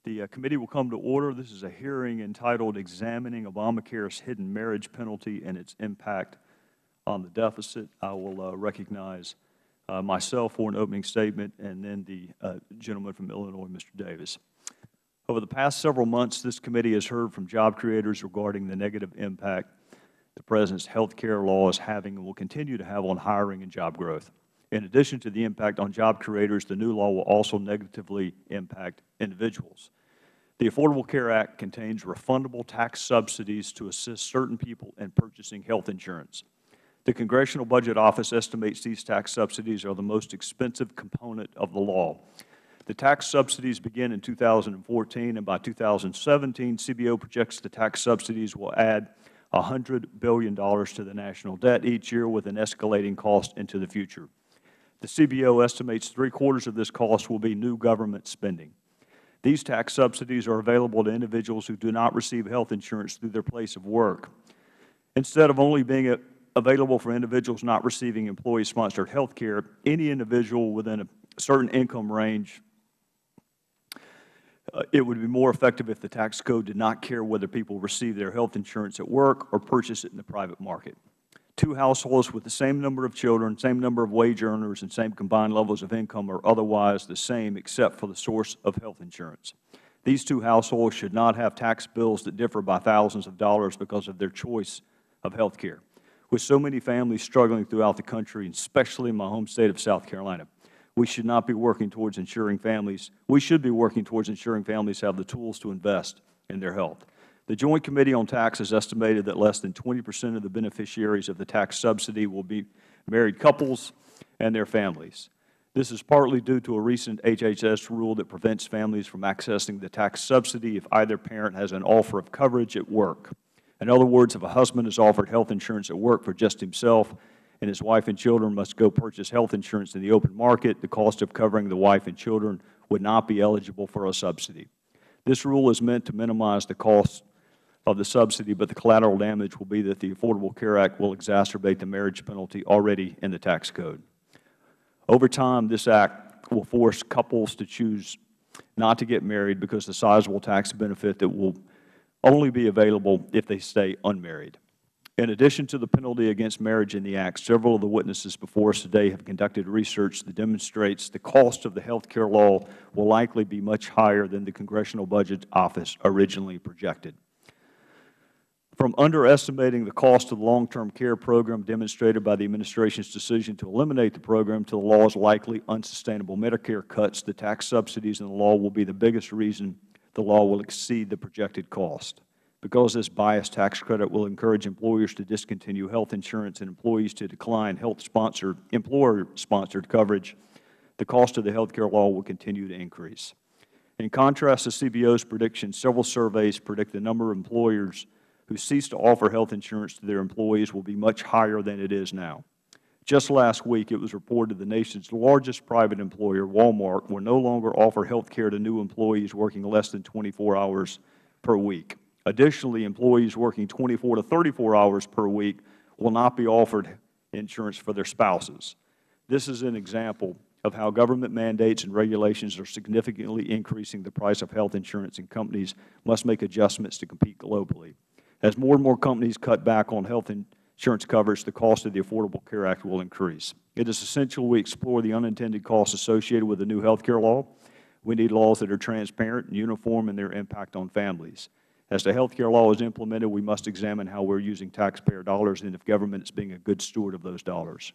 The committee will come to order. This is a hearing entitled Examining ObamaCare's Hidden Marriage Penalty and Its Impact on the Deficit. I will recognize myself for an opening statement, and then the gentleman from Illinois, Mr. Davis. Over the past several months, this committee has heard from job creators regarding the negative impact the President's health care law is having and will continue to have on hiring and job growth. In addition to the impact on job creators, the new law will also negatively impact individuals. The Affordable Care Act contains refundable tax subsidies to assist certain people in purchasing health insurance. The Congressional Budget Office estimates these tax subsidies are the most expensive component of the law. The tax subsidies begin in 2014, and by 2017, CBO projects the tax subsidies will add $100 billion to the national debt each year, with an escalating cost into the future. The CBO estimates 3/4 of this cost will be new government spending. These tax subsidies are available to individuals who do not receive health insurance through their place of work. Instead of only being available for individuals not receiving employee-sponsored health care, any individual within a certain income range, it would be more effective if the tax code did not care whether people receive their health insurance at work or purchase it in the private market. Two households with the same number of children, same number of wage earners, and same combined levels of income are otherwise the same except for the source of health insurance. These two households should not have tax bills that differ by thousands of dollars because of their choice of health care. With so many families struggling throughout the country, and especially in my home state of South Carolina, we should be working towards ensuring families have the tools to invest in their health. The Joint Committee on Taxes estimated that less than 20% of the beneficiaries of the tax subsidy will be married couples and their families. This is partly due to a recent HHS rule that prevents families from accessing the tax subsidy if either parent has an offer of coverage at work. In other words, if a husband is offered health insurance at work for just himself and his wife and children must go purchase health insurance in the open market, the cost of covering the wife and children would not be eligible for a subsidy. This rule is meant to minimize the cost of the subsidy, but the collateral damage will be that the Affordable Care Act will exacerbate the marriage penalty already in the tax code. Over time, this act will force couples to choose not to get married because of the sizable tax benefit that will only be available if they stay unmarried. In addition to the penalty against marriage in the Act, several of the witnesses before us today have conducted research that demonstrates the cost of the health care law will likely be much higher than the Congressional Budget Office originally projected. From underestimating the cost of the long-term care program demonstrated by the Administration's decision to eliminate the program to the law's likely unsustainable Medicare cuts, the tax subsidies in the law will be the biggest reason the law will exceed the projected cost. Because this biased tax credit will encourage employers to discontinue health insurance and employees to decline employer-sponsored coverage, the cost of the health care law will continue to increase. In contrast to CBO's predictions, several surveys predict the number of employers who cease to offer health insurance to their employees will be much higher than it is now. Just last week, it was reported the nation's largest private employer, Walmart, will no longer offer health care to new employees working less than 24 hours per week. Additionally, employees working 24 to 34 hours per week will not be offered insurance for their spouses. This is an example of how government mandates and regulations are significantly increasing the price of health insurance, and companies must make adjustments to compete globally. As more and more companies cut back on health insurance coverage, the cost of the Affordable Care Act will increase. It is essential we explore the unintended costs associated with the new health care law. We need laws that are transparent and uniform in their impact on families. As the health care law is implemented, we must examine how we are using taxpayer dollars and if government is being a good steward of those dollars.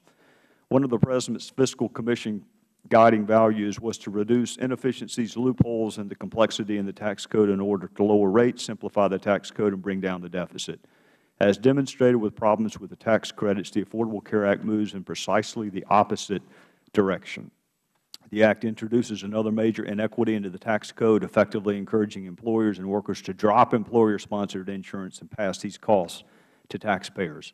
One of the President's Fiscal Commission guiding values was to reduce inefficiencies, loopholes, and the complexity in the tax code in order to lower rates, simplify the tax code, and bring down the deficit. As demonstrated with problems with the tax credits, the Affordable Care Act moves in precisely the opposite direction. The Act introduces another major inequity into the tax code, effectively encouraging employers and workers to drop employer-sponsored insurance and pass these costs to taxpayers.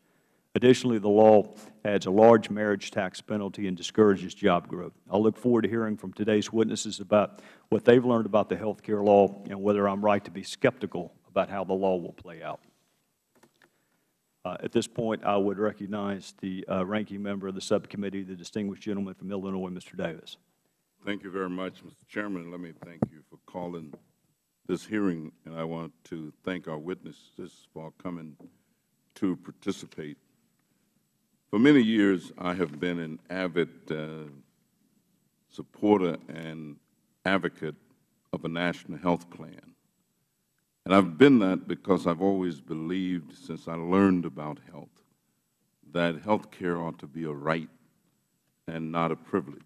Additionally, the law adds a large marriage tax penalty and discourages job growth. I look forward to hearing from today's witnesses about what they've learned about the health care law and whether I'm right to be skeptical about how the law will play out. At this point, I would recognize the ranking member of the subcommittee, the distinguished gentleman from Illinois, Mr. Davis. Thank you very much, Mr. Chairman. Let me thank you for calling this hearing, and I want to thank our witnesses for coming to participate. For many years, I have been an avid supporter and advocate of a national health plan. And I've been that because I've always believed, since I learned about health, that health care ought to be a right and not a privilege.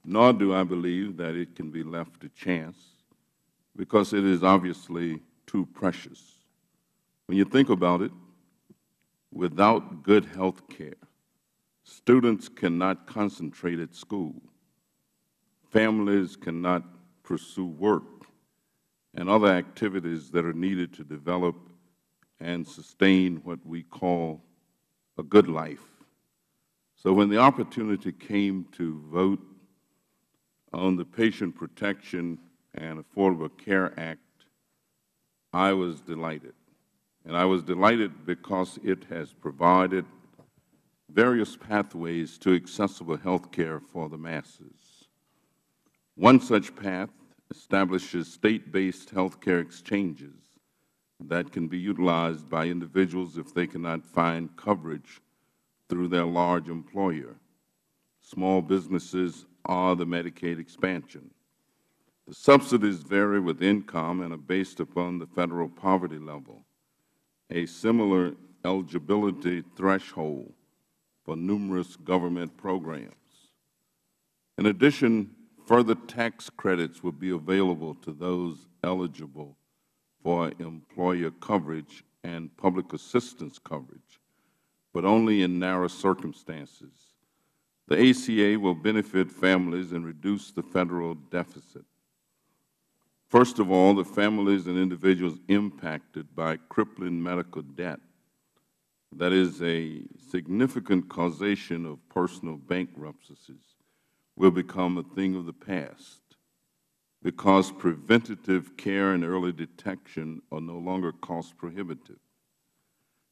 Nor do I believe that it can be left to chance, because it is obviously too precious. When you think about it, without good health care, students cannot concentrate at school, families cannot pursue work and other activities that are needed to develop and sustain what we call a good life. So when the opportunity came to vote on the Patient Protection and Affordable Care Act, I was delighted. And I was delighted because it has provided various pathways to accessible health care for the masses. One such path establishes state-based health care exchanges that can be utilized by individuals if they cannot find coverage through their large employer. Small businesses are the Medicaid expansion. The subsidies vary with income and are based upon the federal poverty level, a similar eligibility threshold for numerous government programs. In addition, further tax credits will be available to those eligible for employer coverage and public assistance coverage, but only in narrow circumstances. The ACA will benefit families and reduce the federal deficit. First of all, the families and individuals impacted by crippling medical debt, that is a significant causation of personal bankruptcies, will become a thing of the past, because preventative care and early detection are no longer cost prohibitive.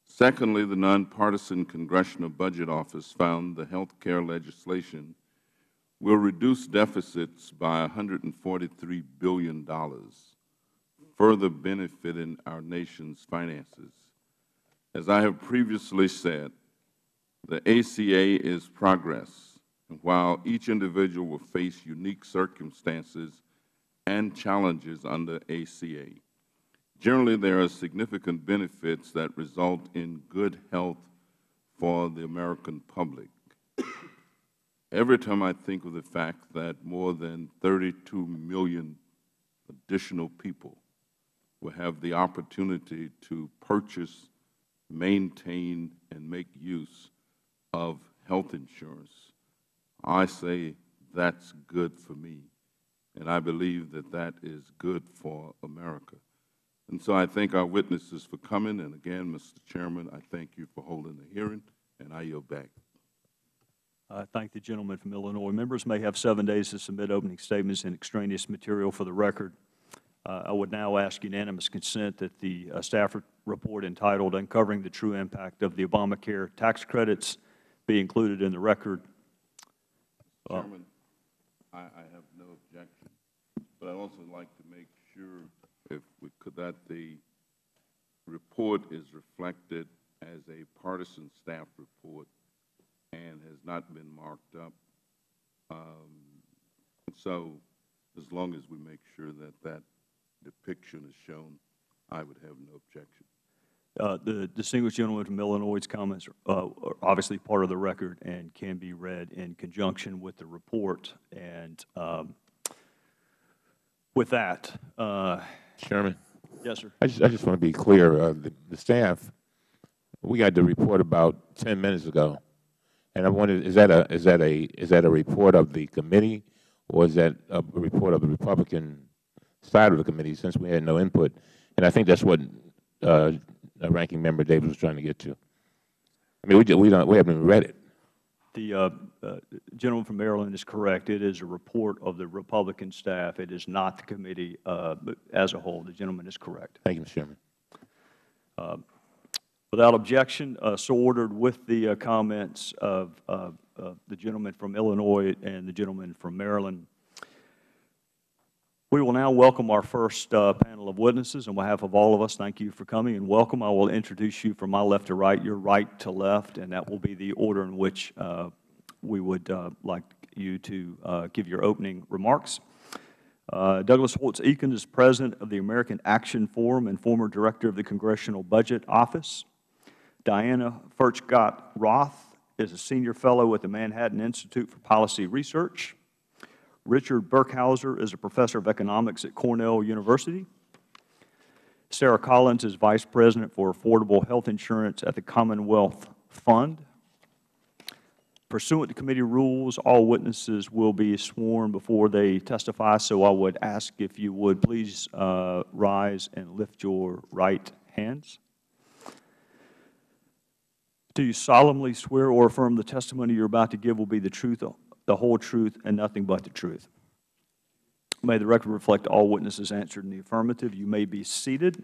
Secondly, the nonpartisan Congressional Budget Office found the health care legislation will reduce deficits by $143 billion, further benefiting our nation's finances. As I have previously said, the ACA is progress, and while each individual will face unique circumstances and challenges under ACA, generally there are significant benefits that result in good health for the American public. Every time I think of the fact that more than 32 million additional people will have the opportunity to purchase, maintain, and make use of health insurance, I say that's good for me, and I believe that that is good for America. And so I thank our witnesses for coming, and again, Mr. Chairman, I thank you for holding the hearing, and I yield back. I thank the gentleman from Illinois. Members may have 7 days to submit opening statements and extraneous material for the record. I would now ask unanimous consent that the staff report entitled Uncovering the True Impact of the Obamacare Tax Credits be included in the record. Chairman, I have no objection, but I'd also like to make sure if we could, that the report is reflected as a partisan staff report and has not been marked up. So as long as we make sure that that depiction is shown, I would have no objection. The distinguished gentleman from Illinois' comments are obviously part of the record and can be read in conjunction with the report. And with that, Chairman. Yes, sir. I just want to be clear. The staff, we got the report about 10 minutes ago, and I wondered, is that a report of the committee, or is that a report of the Republican side of the committee? Since we had no input, and I think that's what Ranking Member Davis was trying to get to. I mean, we haven't even read it. The gentleman from Maryland is correct. It is a report of the Republican staff. It is not the committee as a whole. The gentleman is correct. Thank you, Mr. Chairman. Without objection, so ordered, with the comments of the gentleman from Illinois and the gentleman from Maryland. We will now welcome our first panel of witnesses. On behalf of all of us, thank you for coming and welcome. I will introduce you from my left to right, your right to left, and that will be the order in which we would like you to give your opening remarks. Douglas Holtz-Eakin is President of the American Action Forum and former Director of the Congressional Budget Office. Diana Furchtgott-Roth is a Senior Fellow at the Manhattan Institute for Policy Research. Richard Burkhauser is a Professor of Economics at Cornell University. Sarah Collins is Vice President for Affordable Health Insurance at the Commonwealth Fund. Pursuant to committee rules, all witnesses will be sworn before they testify, so I would ask if you would please rise and lift your right hands. Do you solemnly swear or affirm the testimony you are about to give will be the truth, the whole truth, and nothing but the truth? May the record reflect all witnesses answered in the affirmative. You may be seated.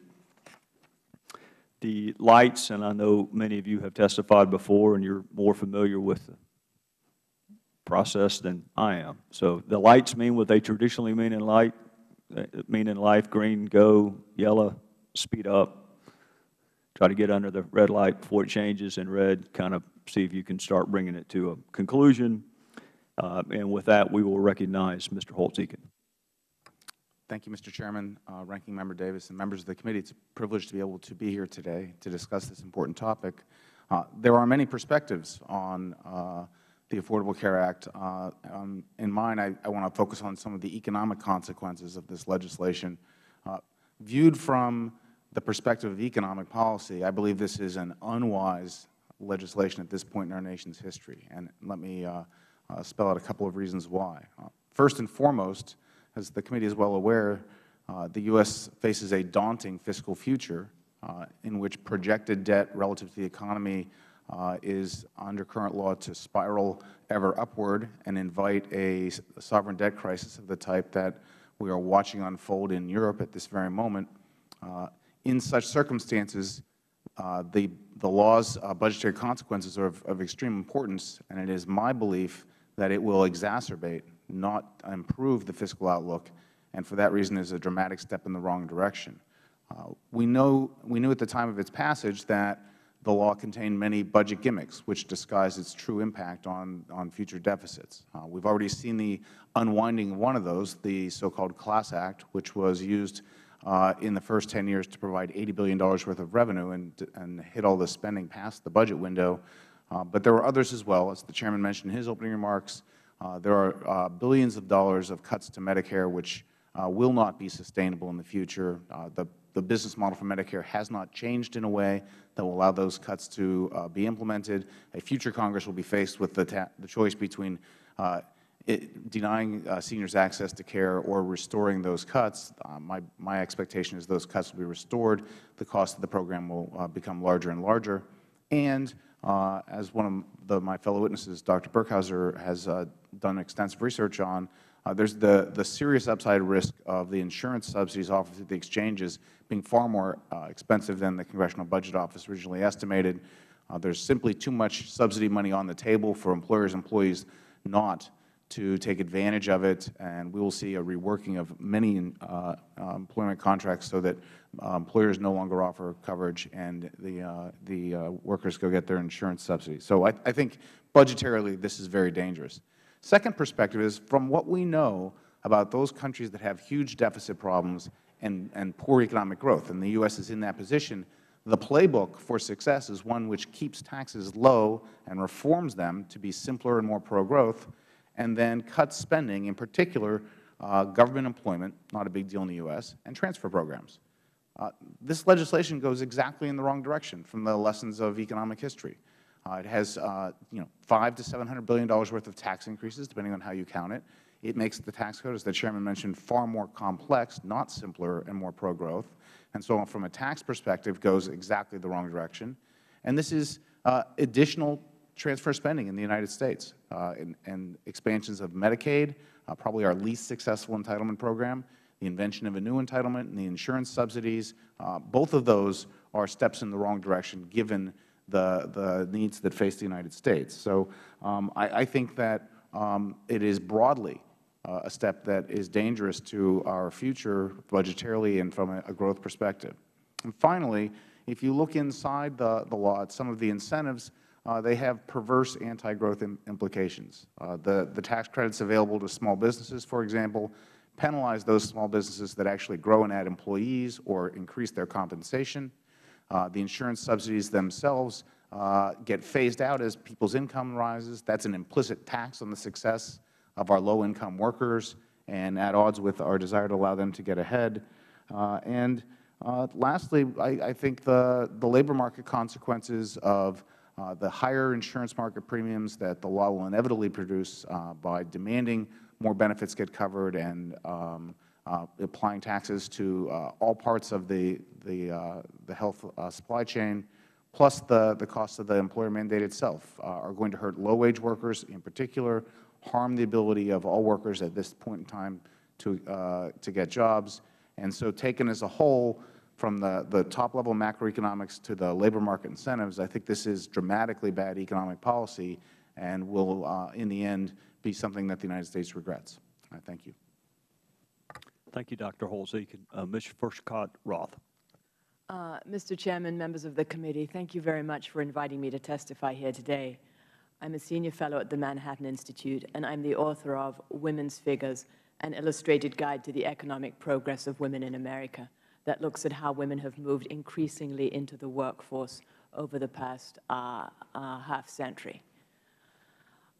The lights, and I know many of you have testified before and you're more familiar with the process than I am. So the lights mean what they traditionally mean in life, green, go, yellow, speed up. Try to get under the red light before it changes, and red, kind of see if you can start bringing it to a conclusion. And with that, we will recognize Mr. Holtz-Eakin. Thank you, Mr. Chairman, Ranking Member Davis, and members of the committee. It's a privilege to be able to be here today to discuss this important topic. There are many perspectives on the Affordable Care Act. In mine, I want to focus on some of the economic consequences of this legislation. Viewed from the perspective of economic policy, I believe this is an unwise legislation at this point in our nation's history. And let me spell out a couple of reasons why. First and foremost, as the committee is well aware, the U.S. faces a daunting fiscal future in which projected debt relative to the economy is, under current law, to spiral ever upward and invite a sovereign debt crisis of the type that we are watching unfold in Europe at this very moment. In such circumstances, the law's budgetary consequences are of extreme importance, and it is my belief that it will exacerbate, not improve, the fiscal outlook, and for that reason is a dramatic step in the wrong direction. We knew at the time of its passage that the law contained many budget gimmicks which disguise its true impact on future deficits. We've already seen the unwinding of one of those, the so-called Class Act, which was used in the first 10 years to provide $80 billion worth of revenue and hit all the spending past the budget window. But there were others as well. As the Chairman mentioned in his opening remarks, there are billions of dollars of cuts to Medicare which will not be sustainable in the future. The business model for Medicare has not changed in a way that will allow those cuts to be implemented. A future Congress will be faced with the choice between denying seniors access to care or restoring those cuts. My expectation is those cuts will be restored. The cost of the program will become larger and larger. And as one of my fellow witnesses, Dr. Burkhauser, has done extensive research on, there's the serious upside risk of the insurance subsidies offered through the exchanges being far more expensive than the Congressional Budget Office originally estimated. There's simply too much subsidy money on the table for employers and employees not to take advantage of it, and we will see a reworking of many employment contracts so that employers no longer offer coverage and the workers go get their insurance subsidies. So I think budgetarily this is very dangerous. Second perspective is, from what we know about those countries that have huge deficit problems and poor economic growth, and the U.S. is in that position, the playbook for success is one which keeps taxes low and reforms them to be simpler and more pro-growth, and then cuts spending, in particular government employment, not a big deal in the U.S., and transfer programs. This legislation goes exactly in the wrong direction from the lessons of economic history. It has $500 to $700 billion worth of tax increases, depending on how you count it. It makes the tax code, as the Chairman mentioned, far more complex, not simpler and more pro-growth. And so from a tax perspective, goes exactly the wrong direction. And this is additional transfer spending in the United States and expansions of Medicaid, probably our least successful entitlement program, the invention of a new entitlement, and the insurance subsidies. Both of those are steps in the wrong direction given the needs that face the United States. So I think that it is broadly a step that is dangerous to our future budgetarily and from a growth perspective. And finally, if you look inside the law at some of the incentives, they have perverse anti-growth implications. The tax credits available to small businesses, for example, penalize those small businesses that actually grow and add employees or increase their compensation. The insurance subsidies themselves get phased out as people's income rises. That's an implicit tax on the success of our low-income workers and at odds with our desire to allow them to get ahead. Lastly, I think the labor market consequences of the higher insurance market premiums that the law will inevitably produce by demanding more benefits get covered and applying taxes to all parts of the health supply chain, plus the cost of the employer mandate itself, are going to hurt low-wage workers in particular, harm the ability of all workers at this point in time to get jobs. And so taken as a whole, from the top-level macroeconomics to the labor market incentives, I think this is dramatically bad economic policy and will, in the end, be something that the United States regrets. Thank you. Thank you, Dr. Holsey. Ms. Furchtgott-Roth. Mr. Chairman, members of the committee, thank you very much for inviting me to testify here today. I'm a senior fellow at the Manhattan Institute, and I'm the author of Women's Figures, an illustrated guide to the economic progress of women in America that looks at how women have moved increasingly into the workforce over the past half-century.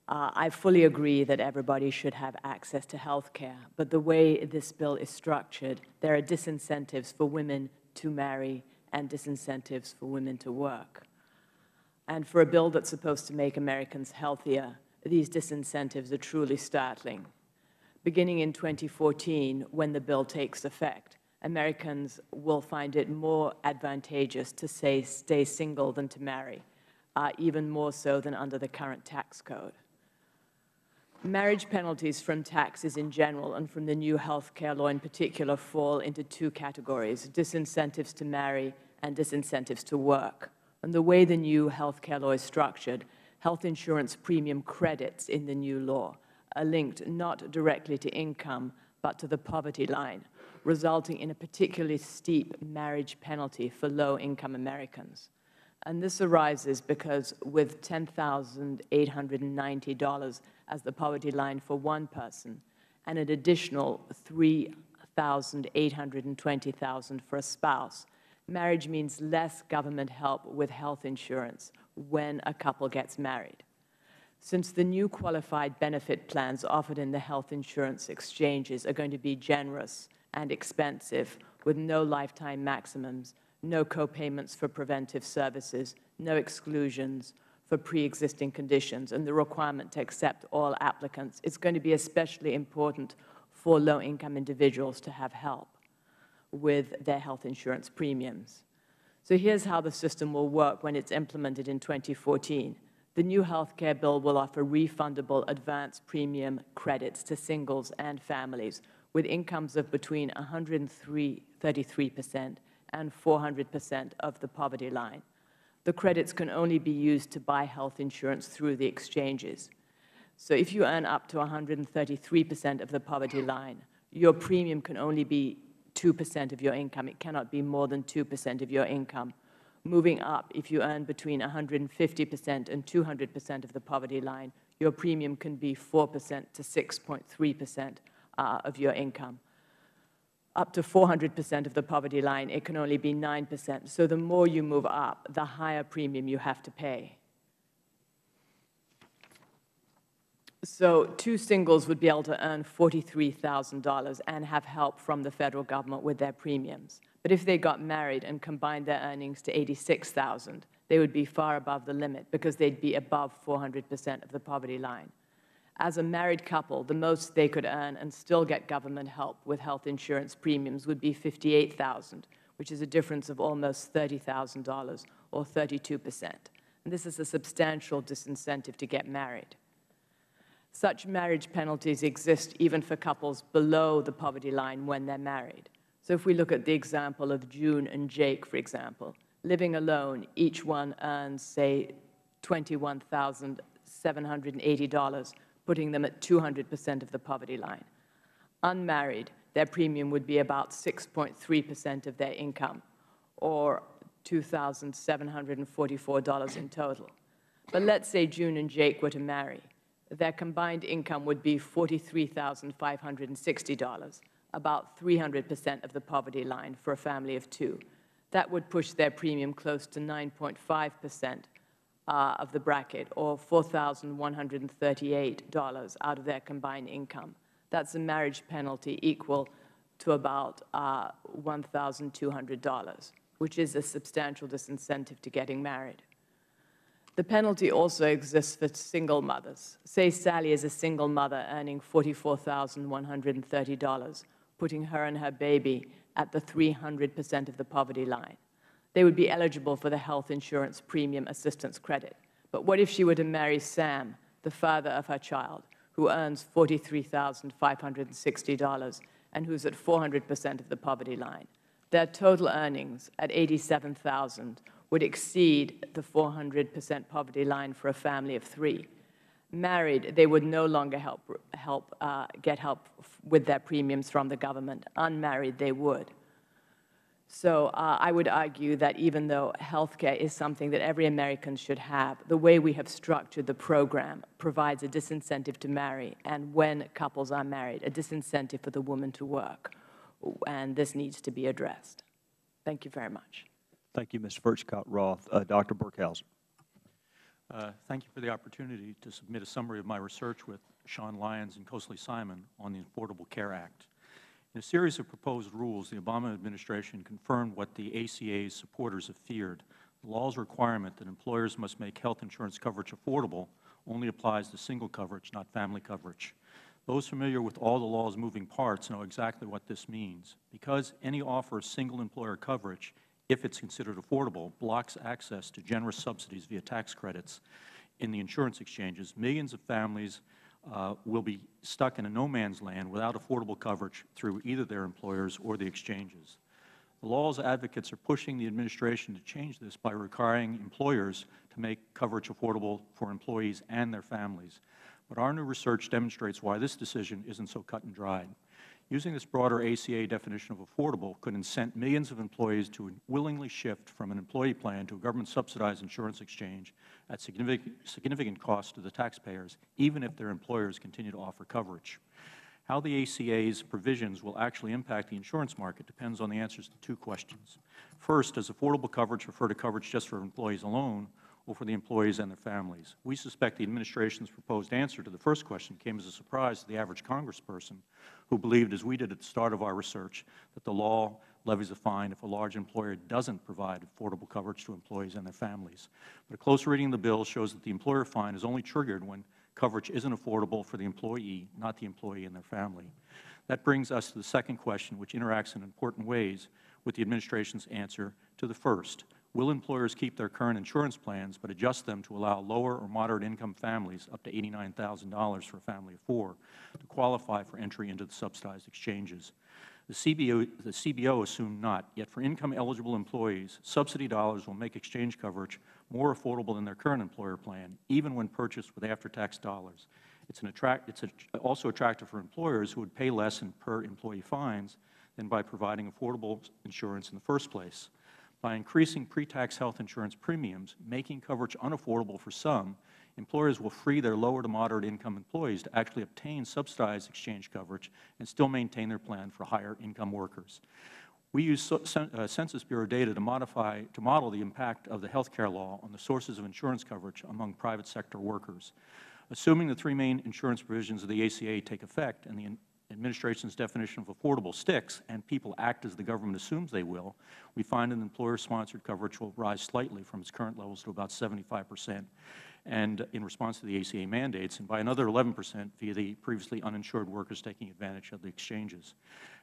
I fully agree that everybody should have access to health care, but the way this bill is structured, there are disincentives for women to marry and disincentives for women to work. And for a bill that's supposed to make Americans healthier, these disincentives are truly startling. Beginning in 2014, when the bill takes effect, Americans will find it more advantageous to stay single than to marry, even more so than under the current tax code. Marriage penalties from taxes in general and from the new health care law in particular fall into two categories: disincentives to marry and disincentives to work. And the way the new health care law is structured, health insurance premium credits in the new law are linked not directly to income but to the poverty line, resulting in a particularly steep marriage penalty for low-income Americans. And this arises because with $10,890 as the poverty line for one person and an additional $3,820 for a spouse, marriage means less government help with health insurance when a couple gets married. Since the new qualified benefit plans offered in the health insurance exchanges are going to be generous and expensive with no lifetime maximums, no co-payments for preventive services, no exclusions for pre-existing conditions, and the requirement to accept all applicants, it's going to be especially important for low-income individuals to have help with their health insurance premiums. So here's how the system will work when it's implemented in 2014. The new health care bill will offer refundable advance premium credits to singles and families with incomes of between 133% and 400% of the poverty line. The credits can only be used to buy health insurance through the exchanges. So if you earn up to 133% of the poverty line, your premium can only be 2% of your income. It cannot be more than 2% of your income. Moving up, if you earn between 150% and 200% of the poverty line, your premium can be 4% to 6.3% of your income. Up to 400% of the poverty line, it can only be 9%. So the more you move up, the higher premium you have to pay. So two singles would be able to earn $43,000 and have help from the federal government with their premiums. But if they got married and combined their earnings to $86,000, they would be far above the limit because they'd be above 400% of the poverty line. As a married couple, the most they could earn and still get government help with health insurance premiums would be $58,000, which is a difference of almost $30,000 or 32%. And this is a substantial disincentive to get married. Such marriage penalties exist even for couples below the poverty line when they're married. So if we look at the example of June and Jake, for example, living alone, each one earns, say, $21,780, putting them at 200% of the poverty line. Unmarried, their premium would be about 6.3% of their income, or $2,744 in total. But let's say June and Jake were to marry. Their combined income would be $43,560, about 300% of the poverty line for a family of two. That would push their premium close to 9.5% of the bracket, or $4,138 out of their combined income. That's a marriage penalty equal to about $1,200, which is a substantial disincentive to getting married. The penalty also exists for single mothers. Say Sally is a single mother earning $44,130, putting her and her baby at the 300% of the poverty line. They would be eligible for the health insurance premium assistance credit. But what if she were to marry Sam, the father of her child, who earns $43,560 and who's at 400% of the poverty line? Their total earnings at $87,000 would exceed the 400% poverty line for a family of three. Married, they would no longer get help with their premiums from the government. Unmarried, they would. So I would argue that even though health care is something that every American should have, the way we have structured the program provides a disincentive to marry, and when couples are married, a disincentive for the woman to work. And this needs to be addressed. Thank you very much. Thank you, Ms. Furchtgott-Roth. Dr. Burkhauser. Thank you for the opportunity to submit a summary of my research with Sean Lyons and Cosley Simon on the Affordable Care Act. In a series of proposed rules, the Obama administration confirmed what the ACA's supporters have feared. The law's requirement that employers must make health insurance coverage affordable only applies to single coverage, not family coverage. Those familiar with all the law's moving parts know exactly what this means. Because any offer of single employer coverage, if it's considered affordable, blocks access to generous subsidies via tax credits in the insurance exchanges, millions of families will be stuck in a no-man's land without affordable coverage through either their employers or the exchanges. The law's advocates are pushing the administration to change this by requiring employers to make coverage affordable for employees and their families. But our new research demonstrates why this decision isn't so cut and dried. Using this broader ACA definition of affordable could incent millions of employees to willingly shift from an employee plan to a government-subsidized insurance exchange at significant cost to the taxpayers, even if their employers continue to offer coverage. How the ACA's provisions will actually impact the insurance market depends on the answers to two questions. First, does affordable coverage refer to coverage just for employees alone, or for the employees and their families? We suspect the administration's proposed answer to the first question came as a surprise to the average congressperson who believed, as we did at the start of our research, that the law levies a fine if a large employer doesn't provide affordable coverage to employees and their families. But a close reading of the bill shows that the employer fine is only triggered when coverage isn't affordable for the employee, not the employee and their family. That brings us to the second question, which interacts in important ways with the administration's answer to the first. Will employers keep their current insurance plans but adjust them to allow lower or moderate income families, up to $89,000 for a family of four, to qualify for entry into the subsidized exchanges? The CBO assumed not, yet for income-eligible employees, subsidy dollars will make exchange coverage more affordable than their current employer plan, even when purchased with after-tax dollars. It's also attractive for employers who would pay less in per-employee fines than by providing affordable insurance in the first place. By increasing pre-tax health insurance premiums, making coverage unaffordable for some, employers will free their lower to moderate income employees to actually obtain subsidized exchange coverage and still maintain their plan for higher income workers. We use Census Bureau data to model the impact of the health care law on the sources of insurance coverage among private sector workers. Assuming the three main insurance provisions of the ACA take effect and the administration's definition of affordable sticks and people act as the government assumes they will, we find that employer-sponsored coverage will rise slightly from its current levels to about 75%, and in response to the ACA mandates, and by another 11% via the previously uninsured workers taking advantage of the exchanges.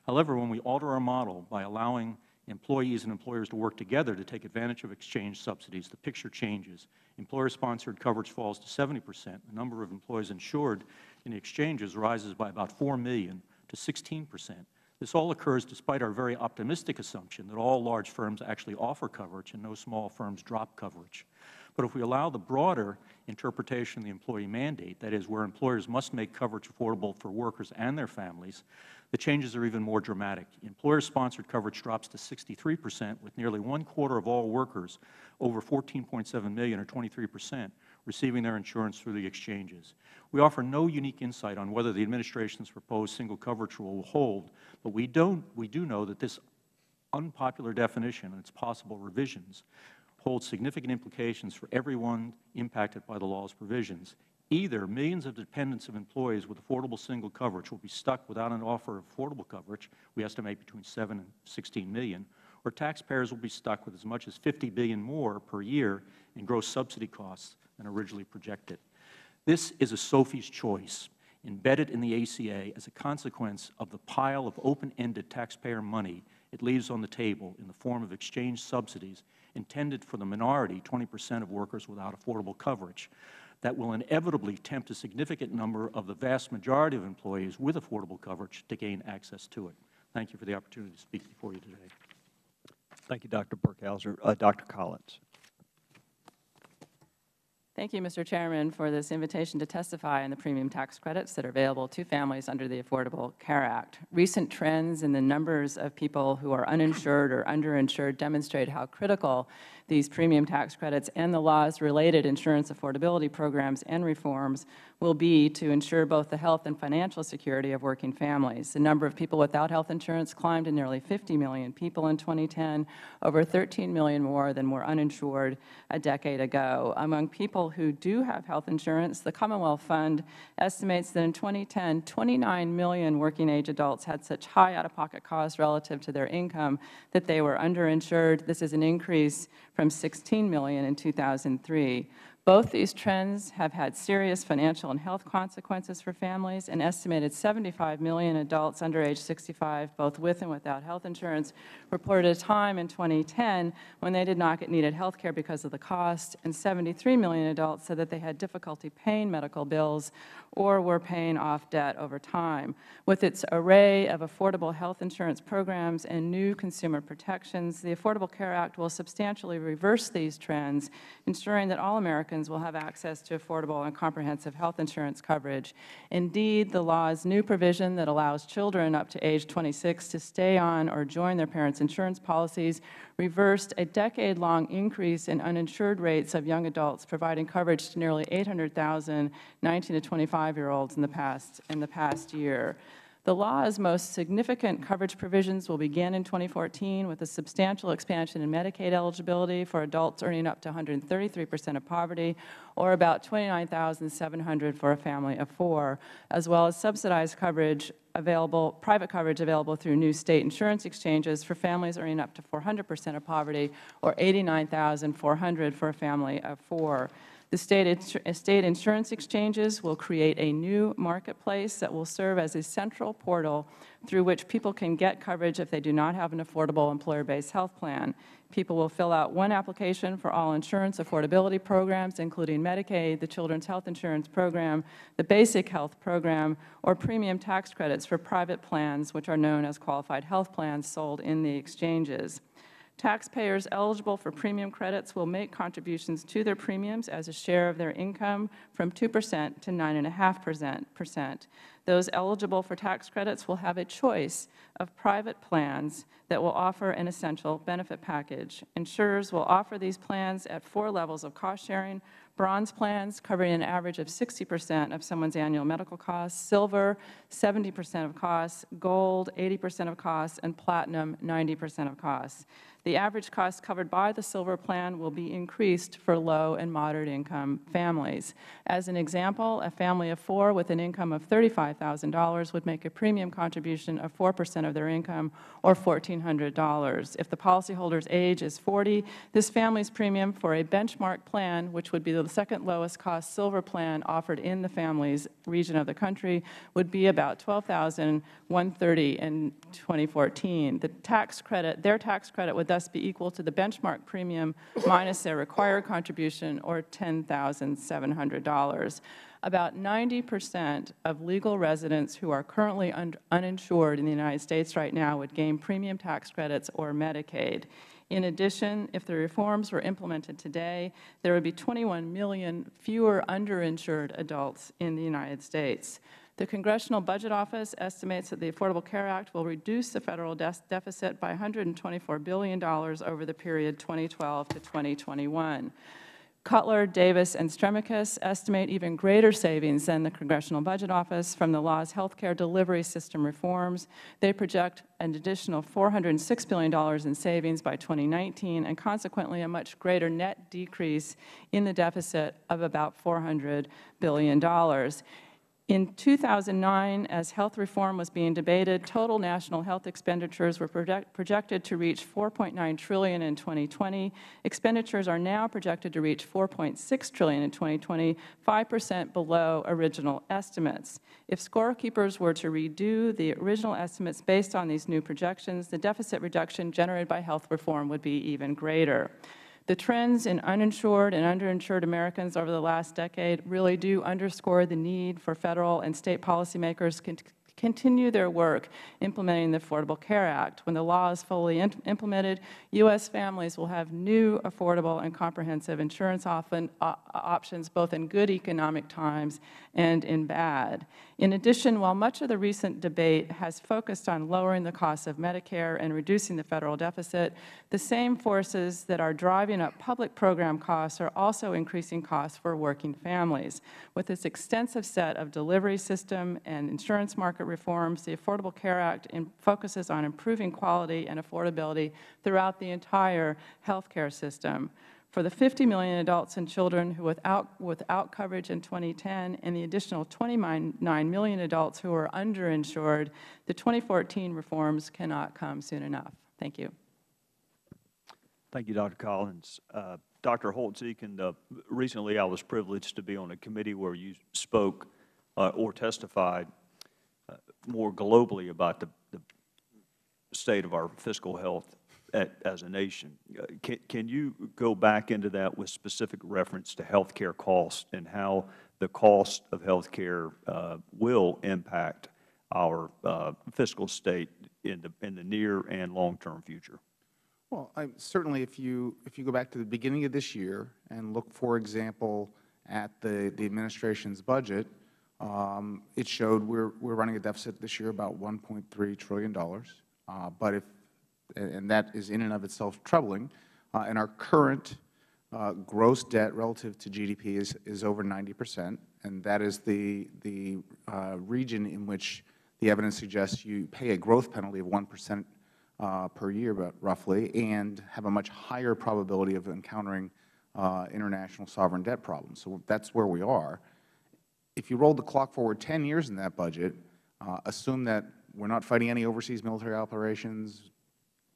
However, when we alter our model by allowing employees and employers to work together to take advantage of exchange subsidies, the picture changes. Employer-sponsored coverage falls to 70%. The number of employees insured in the exchanges rises by about 4 million to 16%. This all occurs despite our very optimistic assumption that all large firms actually offer coverage and no small firms drop coverage. But if we allow the broader interpretation of the employee mandate, that is, where employers must make coverage affordable for workers and their families, The changes are even more dramatic. Employer-sponsored coverage drops to 63%, with nearly 1/4 of all workers, over 14.7 million or 23%, receiving their insurance through the exchanges. We offer no unique insight on whether the Administration's proposed single coverage rule will hold, but we do know that this unpopular definition and its possible revisions holds significant implications for everyone impacted by the law's provisions. Either millions of dependents of employees with affordable single coverage will be stuck without an offer of affordable coverage, we estimate between 7 and 16 million, or taxpayers will be stuck with as much as $50 billion more per year in gross subsidy costs than originally projected. This is a Sophie's choice embedded in the ACA as a consequence of the pile of open-ended taxpayer money it leaves on the table in the form of exchange subsidies intended for the minority 20% of workers without affordable coverage that will inevitably tempt a significant number of the vast majority of employees with affordable coverage to gain access to it. Thank you for the opportunity to speak before you today. Thank you, Dr. Burkhauser. Dr. Collins. Thank you, Mr. Chairman, for this invitation to testify on the premium tax credits that are available to families under the Affordable Care Act. Recent trends in the numbers of people who are uninsured or underinsured demonstrate how critical these premium tax credits and the laws related insurance affordability programs and reforms will be to ensure both the health and financial security of working families. The number of people without health insurance climbed to nearly 50 million people in 2010, over 13 million more than were uninsured a decade ago. Among people who do have health insurance, the Commonwealth Fund estimates that in 2010, 29 million working-age adults had such high out-of-pocket costs relative to their income that they were underinsured. This is an increase from 16 million in 2003. Both these trends have had serious financial and health consequences for families. An estimated 75 million adults under age 65, both with and without health insurance, reported a time in 2010 when they did not get needed health care because of the cost, and 73 million adults said that they had difficulty paying medical bills or were paying off debt over time. With its array of affordable health insurance programs and new consumer protections, the Affordable Care Act will substantially reverse these trends, ensuring that all Americans will have access to affordable and comprehensive health insurance coverage. Indeed, the law's new provision that allows children up to age 26 to stay on or join their parents' insurance policies reversed a decade-long increase in uninsured rates of young adults, providing coverage to nearly 800,000 19 to 25-year-olds in the past year. The law's most significant coverage provisions will begin in 2014 with a substantial expansion in Medicaid eligibility for adults earning up to 133% of poverty, or about $29,700 for a family of 4, as well as subsidized coverage available, private coverage available through new state insurance exchanges for families earning up to 400% of poverty, or $89,400 for a family of 4. The state insurance exchanges will create a new marketplace that will serve as a central portal through which people can get coverage if they do not have an affordable employer-based health plan. People will fill out one application for all insurance affordability programs, including Medicaid, the Children's Health Insurance Program, the Basic Health Program, or premium tax credits for private plans, which are known as qualified health plans sold in the exchanges. Taxpayers eligible for premium credits will make contributions to their premiums as a share of their income from 2% to 9.5%. Those eligible for tax credits will have a choice of private plans that will offer an essential benefit package. Insurers will offer these plans at 4 levels of cost sharing: bronze plans covering an average of 60% of someone's annual medical costs, silver 70% of costs, gold 80% of costs, and platinum 90% of costs. The average cost covered by the silver plan will be increased for low and moderate income families. As an example, a family of 4 with an income of $35,000 would make a premium contribution of 4% of their income, or $1,400. If the policyholder's age is 40, this family's premium for a benchmark plan, which would be the second lowest cost silver plan offered in the family's region of the country, would be about $12,130 in 2014. The tax credit, their tax credit would thus be equal to the benchmark premium minus their required contribution, or $10,700. About 90% of legal residents who are currently uninsured in the United States right now would gain premium tax credits or Medicaid. In addition, if the reforms were implemented today, there would be 21 million fewer underinsured adults in the United States. The Congressional Budget Office estimates that the Affordable Care Act will reduce the federal deficit by $124 billion over the period 2012 to 2021. Cutler, Davis, and Stremicus estimate even greater savings than the Congressional Budget Office from the law's health care delivery system reforms. They project an additional $406 billion in savings by 2019, and consequently a much greater net decrease in the deficit of about $400 billion. In 2009, as health reform was being debated, total national health expenditures were projected to reach $4.9 trillion in 2020. Expenditures are now projected to reach $4.6 trillion in 2020, 5% below original estimates. If scorekeepers were to redo the original estimates based on these new projections, the deficit reduction generated by health reform would be even greater. The trends in uninsured and underinsured Americans over the last decade really do underscore the need for federal and state policymakers to continue their work implementing the Affordable Care Act. When the law is fully implemented, U.S. families will have new, affordable, and comprehensive insurance options, both in good economic times and in bad. In addition, while much of the recent debate has focused on lowering the cost of Medicare and reducing the federal deficit, the same forces that are driving up public program costs are also increasing costs for working families. With this extensive set of delivery system and insurance market reforms, the Affordable Care Act focuses on improving quality and affordability throughout the entire health care system. For the 50 million adults and children who without coverage in 2010 and the additional 29 million adults who are underinsured, the 2014 reforms cannot come soon enough. Thank you. Thank you, Dr. Collins. Dr. Holtz-Eakin, recently I was privileged to be on a committee where you spoke or testified more globally about the state of our fiscal health as a nation. Can you go back into that with specific reference to health care costs and how the cost of health care will impact our fiscal state in the near and long-term future? Well, certainly if you go back to the beginning of this year and look, for example, at the administration's budget, it showed we're running a deficit this year about $1.3 trillion. And that is in and of itself troubling. And our current gross debt relative to GDP is over 90%, and that is the region in which the evidence suggests you pay a growth penalty of 1% per year, but roughly, and have a much higher probability of encountering international sovereign debt problems. So that's where we are. If you roll the clock forward 10 years in that budget, assume that we're not fighting any overseas military operations,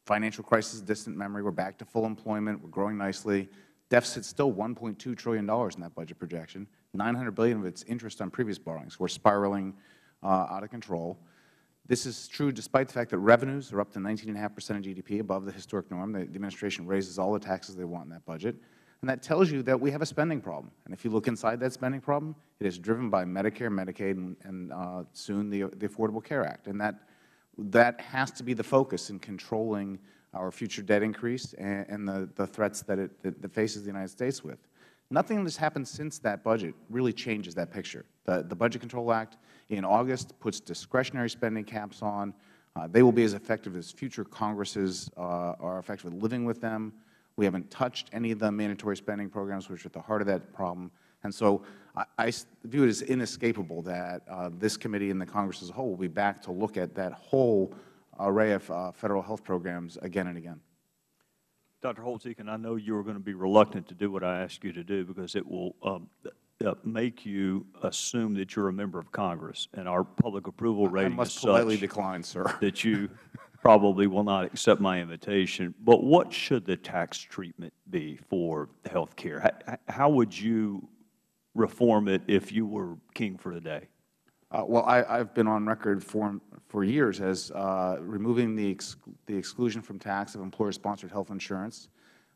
financial crisis, distant memory, we're back to full employment, we're growing nicely. Deficit's still $1.2 trillion in that budget projection, $900 billion of it's interest on previous borrowings. We're spiraling out of control. This is true despite the fact that revenues are up to 19.5% of GDP, above the historic norm. The administration raises all the taxes they want in that budget. And that tells you that we have a spending problem. And if you look inside that spending problem, it is driven by Medicare, Medicaid, and soon the Affordable Care Act. And that has to be the focus in controlling our future debt increase and the threats that it faces the United States with. Nothing that's happened since that budget really changes that picture. The Budget Control Act in August puts discretionary spending caps on. They will be as effective as future Congresses are effective at living with them. We haven't touched any of the mandatory spending programs, which are at the heart of that problem. And so I view it as inescapable that this committee and the Congress as a whole will be back to look at that whole array of Federal health programs again and again. Dr. Holtz-Eakin, I know you are going to be reluctant to do what I ask you to do because it will make you assume that you're a member of Congress, and our public approval rating is such politely decline, sir, that you probably will not accept my invitation. But what should the tax treatment be for health care? How would you reform it if you were king for the day? Well, I've been on record for years as removing the exclusion from tax of employer-sponsored health insurance.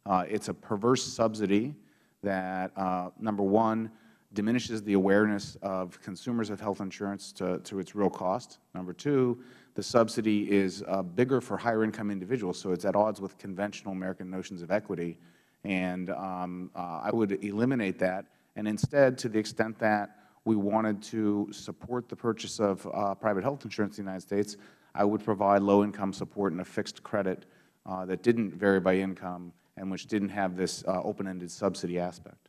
It's a perverse subsidy that, number one, diminishes the awareness of consumers of health insurance to its real cost. Number two, the subsidy is bigger for higher-income individuals, so it's at odds with conventional American notions of equity. And I would eliminate that, and instead, to the extent that we wanted to support the purchase of private health insurance in the United States, I would provide low-income support and a fixed credit that didn't vary by income and which didn't have this open-ended subsidy aspect.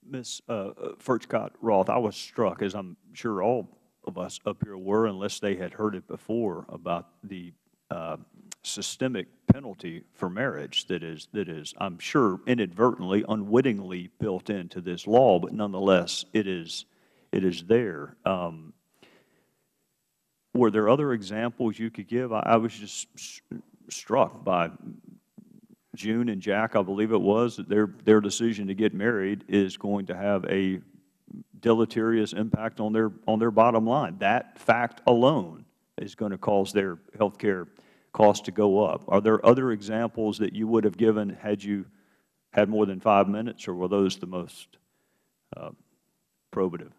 Ms. Furchtgott-Roth, I was struck, as I'm sure all of us up here were, unless they had heard it before, about the systemic penalty for marriage that is, I'm sure, inadvertently, unwittingly built into this law, but nonetheless, it is there. Were there other examples you could give? I was just struck by June and Jack, I believe it was, that their decision to get married is going to have a deleterious impact on their bottom line. That fact alone is going to cause their health care costs to go up. Are there other examples that you would have given had you had more than 5 minutes, or were those the most probative?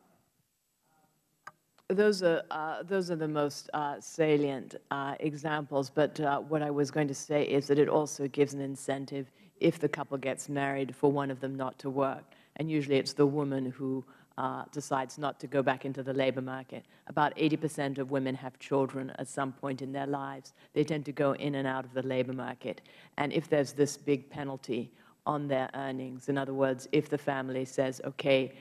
Those are the most salient examples, but what I was going to say is that it also gives an incentive if the couple gets married for one of them not to work, and usually it's the woman who decides not to go back into the labor market. About 80% of women have children at some point in their lives. They tend to go in and out of the labor market, and if there's this big penalty on their earnings. In other words, if the family says, okay,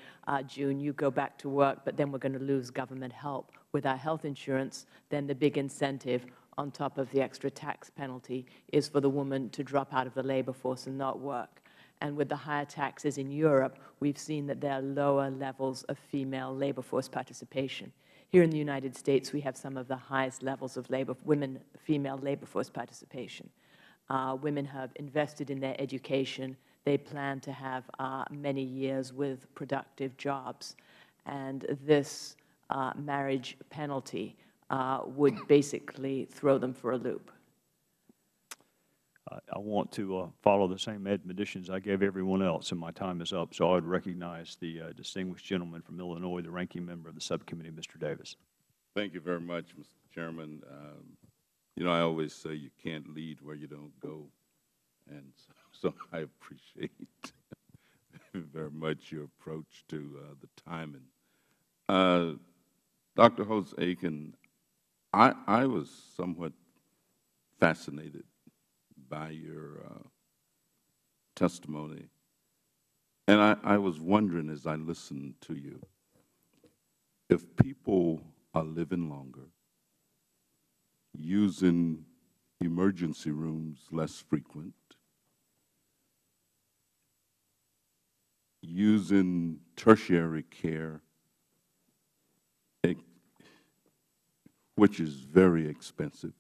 June, you go back to work, but then we're going to lose government help with our health insurance, then the big incentive on top of the extra tax penalty is for the woman to drop out of the labor force and not work. And with the higher taxes in Europe, we've seen that there are lower levels of female labor force participation. Here in the United States, we have some of the highest levels of female labor force participation. Women have invested in their education. They plan to have many years with productive jobs. And this marriage penalty would basically throw them for a loop. I want to follow the same admonitions I gave everyone else, and my time is up. So I would recognize the distinguished gentleman from Illinois, the ranking member of the subcommittee, Mr. Davis. Thank you very much, Mr. Chairman. You know, I always say you can't lead where you don't go, and so I appreciate very much your approach to the timing. Dr. Holtz-Aiken, I was somewhat fascinated by your testimony, and I was wondering as I listened to you, if people are living longer, using emergency rooms less frequent, using tertiary care, which is very expensive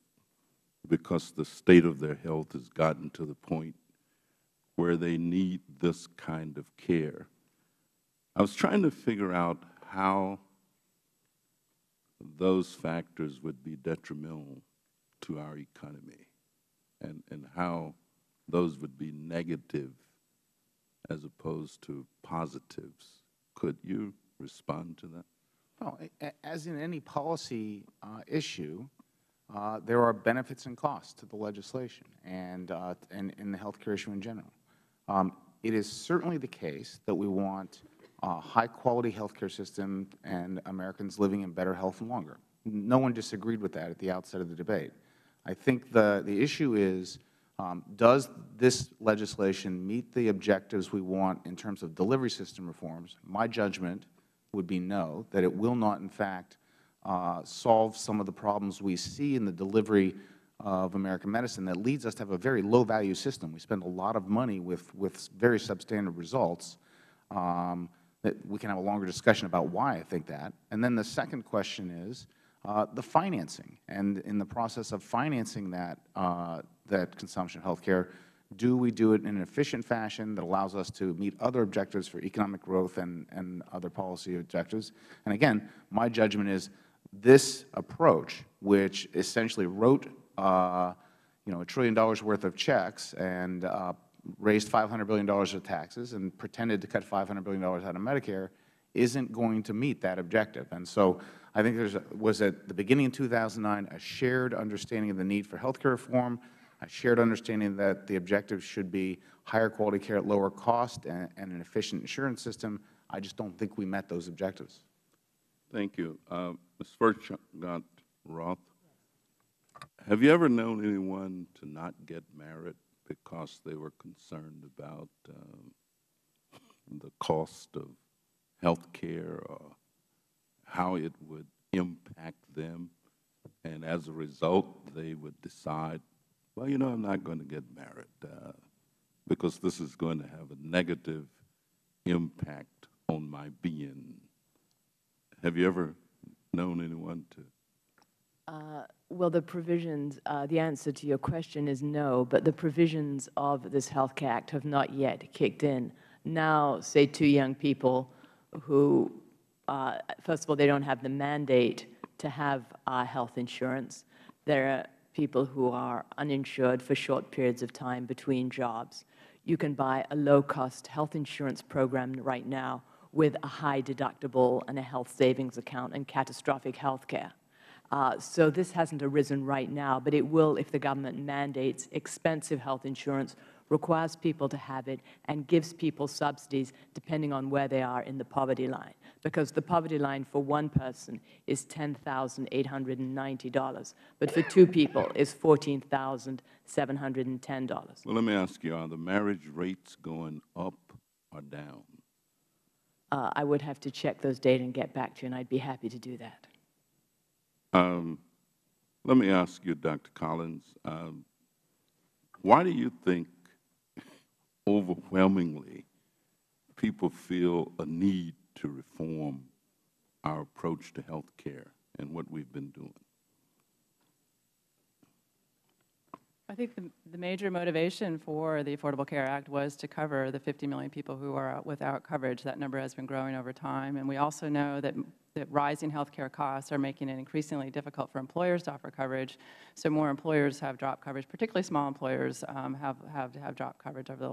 because the state of their health has gotten to the point where they need this kind of care. I was trying to figure out how those factors would be detrimental to our economy and how those would be negative as opposed to positives. Could you respond to that? Well, as in any policy issue, there are benefits and costs to the legislation and in the health care issue in general. It is certainly the case that we want a high-quality health care system and Americans living in better health and longer. No one disagreed with that at the outset of the debate. I think the issue is, does this legislation meet the objectives we want in terms of delivery system reforms? My judgment would be no, that it will not, in fact, solve some of the problems we see in the delivery of American medicine that leads us to have a very low-value system. We spend a lot of money with very substandard results. That we can have a longer discussion about why I think that. And then the second question is the financing. And in the process of financing that consumption of health care, do we do it in an efficient fashion that allows us to meet other objectives for economic growth and other policy objectives? And again, my judgment is this approach, which essentially wrote $1 trillion worth of checks and raised $500 billion of taxes and pretended to cut $500 billion out of Medicare, isn't going to meet that objective. And so I think there was at the beginning of 2009 a shared understanding of the need for health care reform, a shared understanding that the objective should be higher quality care at lower cost and an efficient insurance system. I just don't think we met those objectives. Thank you. Ms. Furchtgott Roth, have you ever known anyone to not get married because they were concerned about the cost of health care or how it would impact them, and as a result, they would decide, well, you know, I'm not going to get married because this is going to have a negative impact on my being? Have you ever known anyone to? Well, the provisions, the answer to your question is no, but the provisions of this Health Care Act have not yet kicked in. Now, say two young people who, first of all, they don't have the mandate to have health insurance. There are people who are uninsured for short periods of time between jobs. You can buy a low-cost health insurance program right now with a high deductible and a health savings account and catastrophic health care. So this hasn't arisen right now, but it will if the government mandates expensive health insurance, requires people to have it, and gives people subsidies depending on where they are in the poverty line. Because the poverty line for one person is $10,890, but for two people is $14,710. Well, let me ask you, are the marriage rates going up or down? I would have to check those data and get back to you, and I'd be happy to do that. Let me ask you, Dr. Collins, why do you think overwhelmingly people feel a need to reform our approach to health care and what we've been doing? I think the major motivation for the Affordable Care Act was to cover the 50 million people who are without coverage. That number has been growing over time. And we also know that rising health care costs are making it increasingly difficult for employers to offer coverage. So more employers have dropped coverage, particularly small employers have dropped coverage over the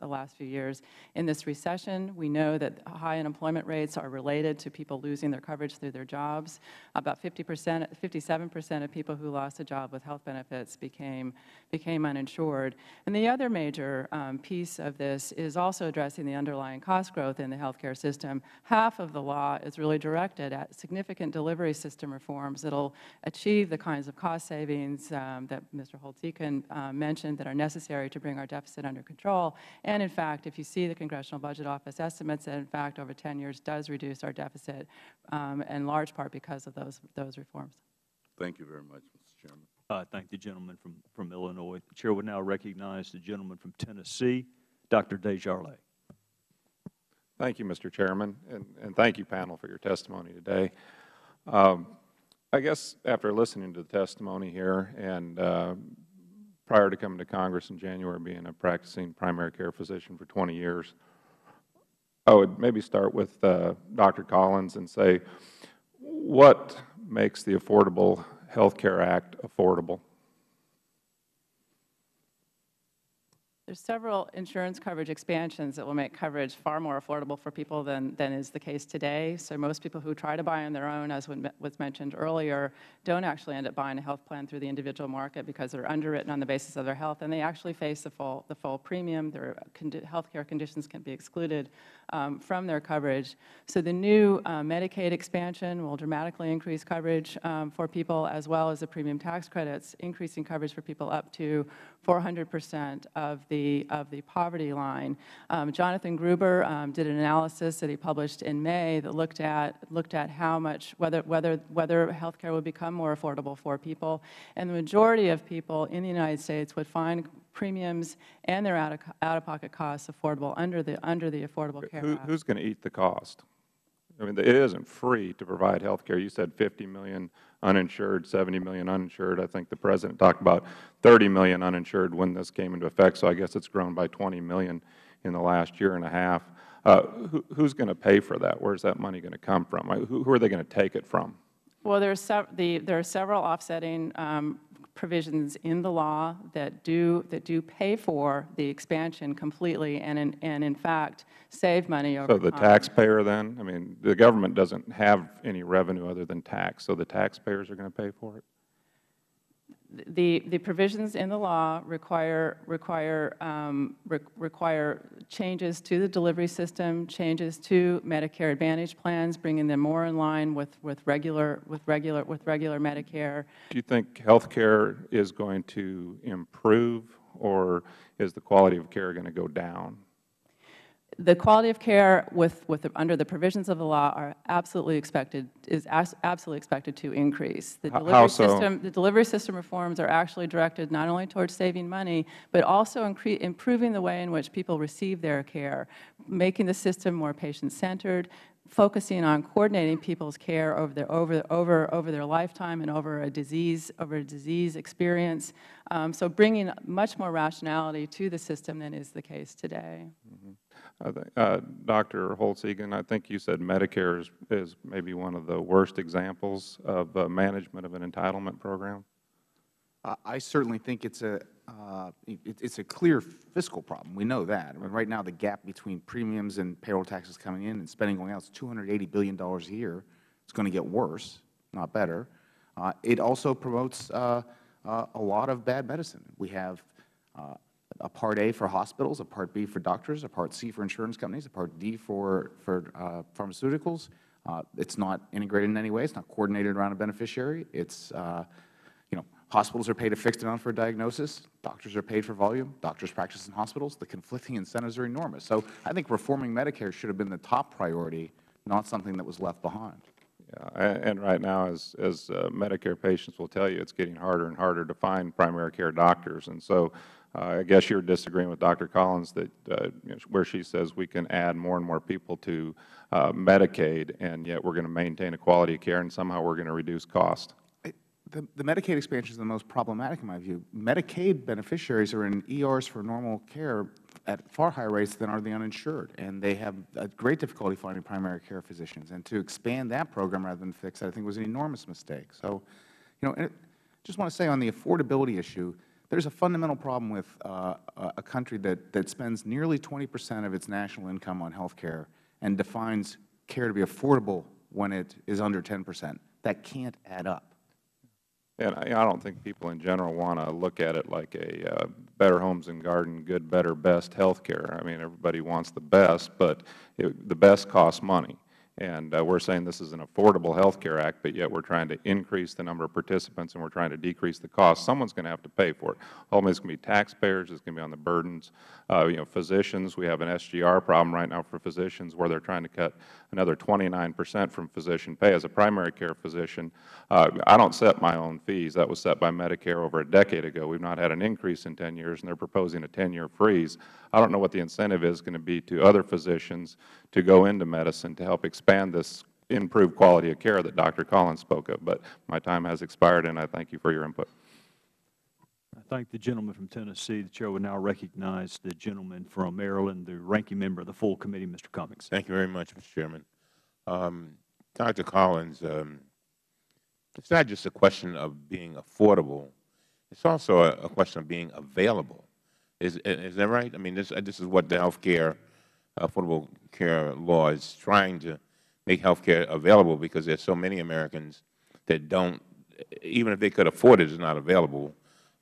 last few years. In this recession, we know that high unemployment rates are related to people losing their coverage through their jobs. About 57% of people who lost a job with health benefits became uninsured. And the other major piece of this is also addressing the underlying cost growth in the healthcare system. Half of the law is really directed at significant delivery system reforms that will achieve the kinds of cost savings that Mr. Holtz-Eakin mentioned that are necessary to bring our deficit under control. And in fact, if you see the Congressional Budget Office estimates, that in fact over 10 years does reduce our deficit in large part because of those reforms. Thank you very much, Mr. Chairman. Thank the gentleman from Illinois. The Chair would now recognize the gentleman from Tennessee, Dr. Desjarlais. Thank you, Mr. Chairman, and thank you, panel, for your testimony today. I guess after listening to the testimony here and prior to coming to Congress in January, being a practicing primary care physician for 20 years, I would maybe start with Dr. Collins and say, what makes the Affordable Health Care Act affordable? There's several insurance coverage expansions that will make coverage far more affordable for people than is the case today. So most people who try to buy on their own, as was mentioned earlier, don't actually end up buying a health plan through the individual market because they're underwritten on the basis of their health, and they actually face the full premium. Their health care conditions can be excluded from their coverage. So the new Medicaid expansion will dramatically increase coverage for people, as well as the premium tax credits, increasing coverage for people up to 400% of the poverty line. Jonathan Gruber did an analysis that he published in May that looked at how much whether health care would become more affordable for people, and the majority of people in the United States would find premiums and their out-of-pocket costs affordable under the Affordable Care Act. Who's going to eat the cost? I mean, it isn't free to provide health care. You said 50 million uninsured, 70 million uninsured. I think the President talked about 30 million uninsured when this came into effect, so I guess it's grown by 20 million in the last year and a half. Who's going to pay for that? Where's that money going to come from? Who are they going to take it from? Well, there are several offsetting provisions in the law that do pay for the expansion completely and in fact save money over time. So the taxpayer then? I mean, the government doesn't have any revenue other than tax, so the taxpayers are going to pay for it? The provisions in the law require changes to the delivery system, changes to Medicare Advantage plans, bringing them more in line with regular Medicare. Do you think health care is going to improve, or is the quality of care going to go down? The quality of care under the provisions of the law is absolutely expected to increase. How so? The delivery system reforms are actually directed not only towards saving money, but also improving the way in which people receive their care, making the system more patient-centered, focusing on coordinating people's care over their lifetime and over a disease experience. So bringing much more rationality to the system than is the case today. Mm-hmm. Dr. Holtz-Egan, I think you said Medicare is maybe one of the worst examples of management of an entitlement program. I certainly think it's a clear fiscal problem. We know that. I mean, right now, the gap between premiums and payroll taxes coming in and spending going out is $280 billion a year. It's going to get worse, not better. It also promotes a lot of bad medicine. We have a Part A for hospitals, a Part B for doctors, a Part C for insurance companies, a Part D for pharmaceuticals. It's not integrated in any way. It's not coordinated around a beneficiary. It's hospitals are paid a fixed amount for a diagnosis. Doctors are paid for volume. Doctors practice in hospitals. The conflicting incentives are enormous. So I think reforming Medicare should have been the top priority, not something that was left behind. Yeah, and right now, as Medicare patients will tell you, it's getting harder and harder to find primary care doctors. And so I guess you're disagreeing with Dr. Collins that where she says we can add more and more people to Medicaid, and yet we're going to maintain a quality of care, and somehow we're going to reduce cost. The Medicaid expansion is the most problematic in my view. Medicaid beneficiaries are in ERs for normal care at far higher rates than are the uninsured, and they have a great difficulty finding primary care physicians. And to expand that program rather than fix it, I think, was an enormous mistake. So, I just want to say on the affordability issue, there's a fundamental problem with a country that spends nearly 20% of its national income on health care and defines care to be affordable when it is under 10%. That can't add up. And I don't think people in general want to look at it like a better homes and garden, good, better, best health care. I mean, everybody wants the best, but the best costs money. And we're saying this is an affordable health care act, but yet we're trying to increase the number of participants and we're trying to decrease the cost. Someone's going to have to pay for it. Ultimately, it's going to be taxpayers. It's going to be on the burdens. Physicians, we have an SGR problem right now for physicians where they're trying to cut another 29% from physician pay. As a primary care physician, I don't set my own fees. That was set by Medicare over a decade ago. We've not had an increase in 10 years, and they're proposing a 10-year freeze. I don't know what the incentive is going to be to other physicians to go into medicine to help expand this improved quality of care that Dr. Collins spoke of. But my time has expired, and I thank you for your input. I thank the gentleman from Tennessee. The Chair will now recognize the gentleman from Maryland, the ranking member of the full committee, Mr. Cummings. Thank you very much, Mr. Chairman. Dr. Collins, it's not just a question of being affordable. It's also a question of being available. Is that right? I mean, this is what the Affordable Care Law is trying to make health care available, because there's so many Americans that don't, even if they could afford it, it's not available.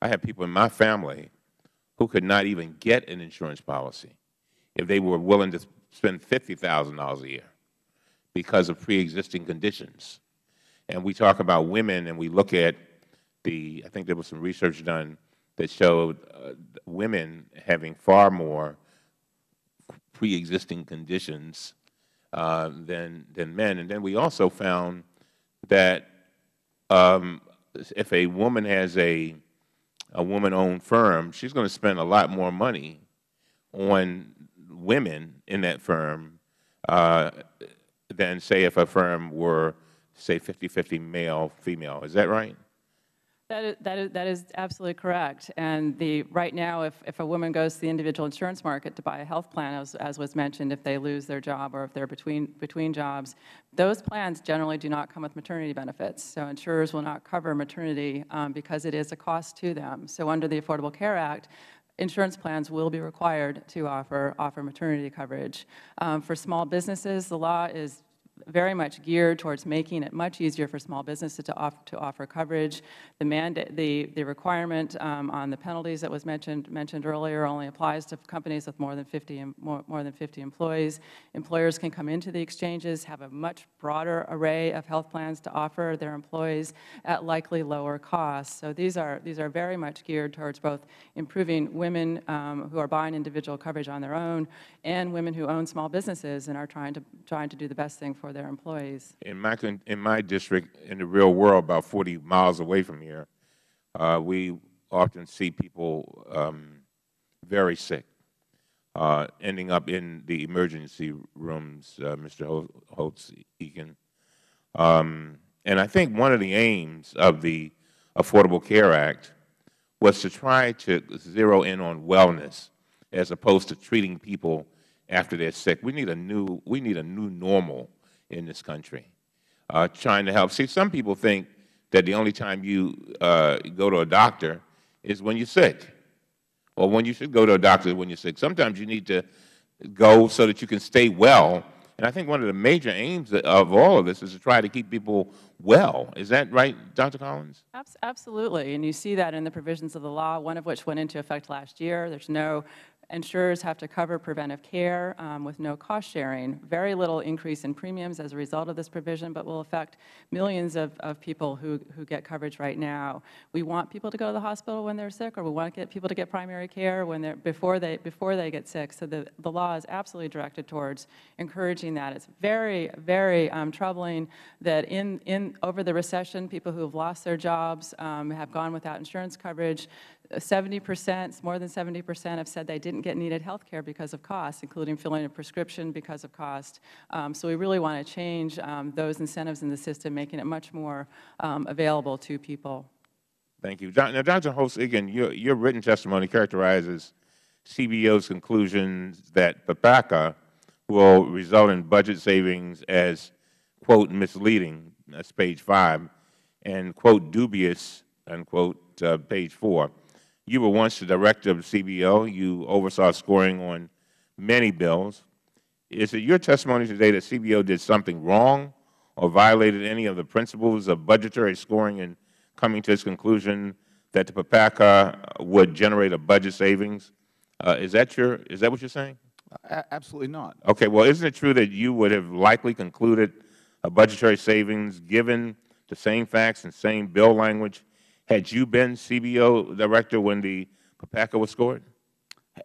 I have people in my family who could not even get an insurance policy if they were willing to spend $50,000 a year because of pre-existing conditions. And we talk about women, and we look at I think there was some research done that showed women having far more pre-existing conditions than men. And then we also found that if a woman has a woman-owned firm, she's going to spend a lot more money on women in that firm than, say, if a firm were, say, 50-50 male-female. Is that right? That is absolutely correct. And right now, if a woman goes to the individual insurance market to buy a health plan, as was mentioned, if they lose their job or if they're between jobs, those plans generally do not come with maternity benefits. So insurers will not cover maternity because it is a cost to them. So under the Affordable Care Act, insurance plans will be required to offer maternity coverage. For small businesses, the law is very much geared towards making it much easier for small businesses to offer coverage. The requirement on the penalties that was mentioned earlier only applies to companies with more than 50 employees. Employers can come into the exchanges, have a much broader array of health plans to offer their employees at likely lower costs. So these are very much geared towards both improving women who are buying individual coverage on their own and women who own small businesses and are trying to do the best thing for their employees. In my district, in the real world, about 40 miles away from here, we often see people very sick, ending up in the emergency rooms, Mr. Holtz-Eakin. And I think one of the aims of the Affordable Care Act was to try to zero in on wellness as opposed to treating people after they're sick. We need a new normal in this country, trying to help. See, some people think that the only time you go to a doctor is when you're sick, or when you should go to a doctor is when you're sick. Sometimes you need to go so that you can stay well. And I think one of the major aims of all of this is to try to keep people well. Is that right, Dr. Collins? Absolutely, and you see that in the provisions of the law, one of which went into effect last year. There's no insurers have to cover preventive care with no cost sharing. Very little increase in premiums as a result of this provision, but will affect millions of people who get coverage right now. We want people to go to the hospital when they're sick, or we want to get people to get primary care when before they get sick. So the law is absolutely directed towards encouraging that. It's very, very troubling that over the recession, people who have lost their jobs have gone without insurance coverage. 70%, more than 70% have said they didn't get needed health care because of cost, including filling a prescription because of cost. So we really want to change those incentives in the system, making it much more available to people. Thank you. Now, Dr. Holtz-Eakin, your written testimony characterizes CBO's conclusions that PPACA will result in budget savings as, quote, misleading, that's page 5, and, quote, dubious, unquote, page 4. You were once the director of the CBO. You oversaw scoring on many bills. Is it your testimony today that CBO did something wrong or violated any of the principles of budgetary scoring in coming to its conclusion that the PPACA would generate a budget savings? Is that what you're saying? Absolutely not. Okay. Well, isn't it true that you would have likely concluded a budgetary savings given the same facts and same bill language had you been CBO director when the PPACA was scored?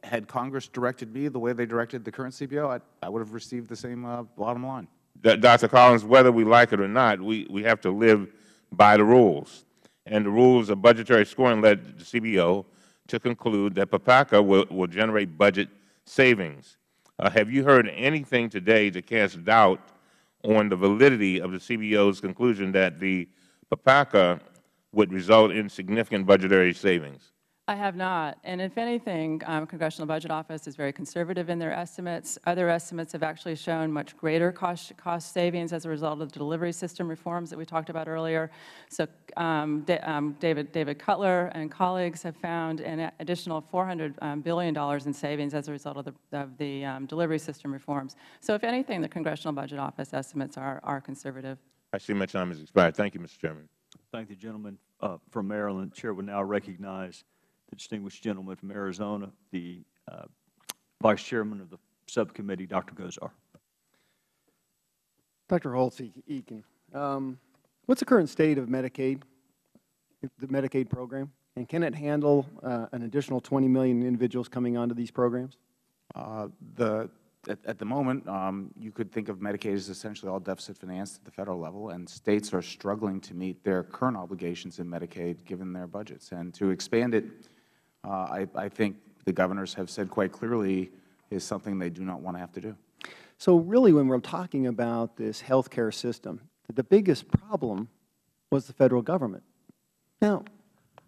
Had Congress directed me the way they directed the current CBO, I would have received the same bottom line. Dr. Collins, whether we like it or not, we have to live by the rules. And the rules of budgetary scoring led the CBO to conclude that PPACA will generate budget savings. Have you heard anything today to cast doubt on the validity of the CBO's conclusion that the PPACA would result in significant budgetary savings? I have not. And if anything, Congressional Budget Office is very conservative in their estimates. Other estimates have actually shown much greater cost savings as a result of the delivery system reforms that we talked about earlier. So David Cutler and colleagues have found an additional $400 billion in savings as a result of the delivery system reforms. So if anything, the Congressional Budget Office estimates are conservative. I see my time has expired. Thank you, Mr. Chairman. Thank the gentleman from Maryland. The Chair will now recognize the distinguished gentleman from Arizona, the Vice Chairman of the Subcommittee, Dr. Gosar. Dr. Holtz-Eakin, what's the current state of Medicaid, the Medicaid program, and can it handle an additional 20 million individuals coming onto these programs? At the moment, you could think of Medicaid as essentially all deficit financed at the Federal level, and States are struggling to meet their current obligations in Medicaid given their budgets. And to expand it, I think the governors have said quite clearly is something they do not want to have to do. So really, when we're talking about this health care system, the biggest problem was the Federal government. Now,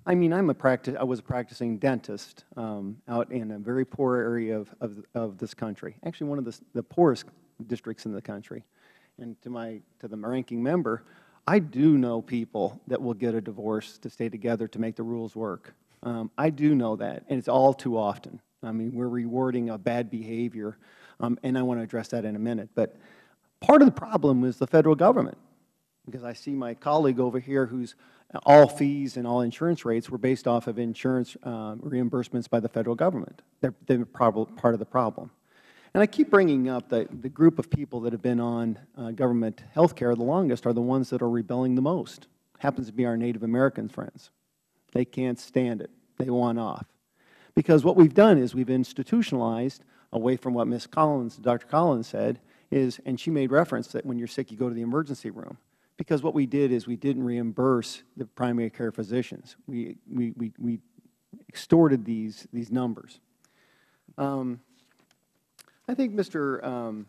I mean, I was a practicing dentist out in a very poor area of this country, actually one of the poorest districts in the country. And to the ranking member, I do know people that will get a divorce to stay together to make the rules work. I do know that, and it's all too often. I mean, we're rewarding a bad behavior, and I want to address that in a minute. But Part of the problem is the Federal Government, because I see my colleague over here whose all fees and all insurance rates were based off of insurance reimbursements by the Federal Government. They're part of the problem. And I keep bringing up that the group of people that have been on government health care the longest are the ones that are rebelling the most. Happens to be our Native American friends. They can't stand it. They want off. Because what we've done is we've institutionalized, away from what Ms. Collins, Dr. Collins said, and she made reference that when you're sick, you go to the emergency room. Because what we did is we didn't reimburse the primary care physicians. We extorted these numbers. I think Dr.